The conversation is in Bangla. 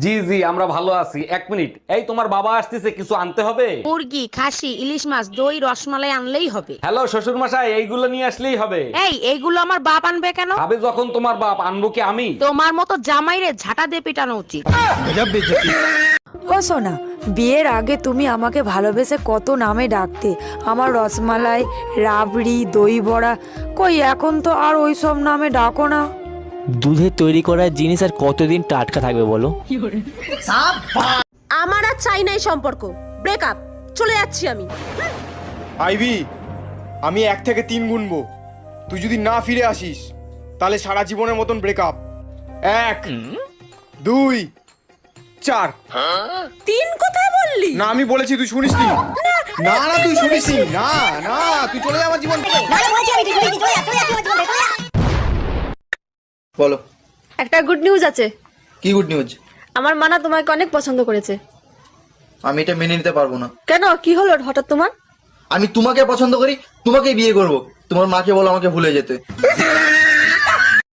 জি জি, আমরা ভালো আছি। এক মিনিট, এই তোমার বাবা আসতেছে, কিছু আনতে হবে? মুরগি, খাসি, ইলিশ মাছ, দই, রসমালাই আনলেই হবে। হ্যালো শ্বশুর মশাই, এইগুলো নিয়ে আসলেই হবে। এই এইগুলো আমার বাপ আনবে কেন? খাবে যখন তোমার বাপ, আনবো কি আমি? তোমার মতো জামাইরে ঝাঁটা দিয়ে পিটানো উচিত। ও সোনা, বিয়ের আগে তুমি আমাকে ভালোবেসে কত নামে ডাকতে, আমার রসমালাই, রাবড়ি, দই বড়া। কই এখন তো আর ওই সব নামে ডাকো না। দুধের তৈরি করা জিনিস আর কতদিন টাটকা থাকবে বলো? আমার আর চাই নাই সম্পর্ক, ব্রেকআপ, চলে যাচ্ছি আমি। আইভি, আমি 1 থেকে 3 গুনবো। তুই যদি না ফিরে আসিস তাহলে সারা জীবনের মতন ব্রেকআপ। 1 2 4। 3 কোথায় বললি? না আমি বলেছি, তুই শুনিসনি। না না তুই শুনিসনি। না না তুই চলে যা আমার জীবন থেকে। বলো, একটা গুড নিউজ আছে। কি গুড নিউজ? আমার মানা তোমাকে অনেক পছন্দ করেছে। আমি এটা মেনে নিতে পারবো না। কেন, কি হলো হঠাৎ তোমার? আমি তোমাকে পছন্দ করি, তোমাকে বিয়ে করব। তোমার মাকে বলো আমাকে ভুলে যেতে।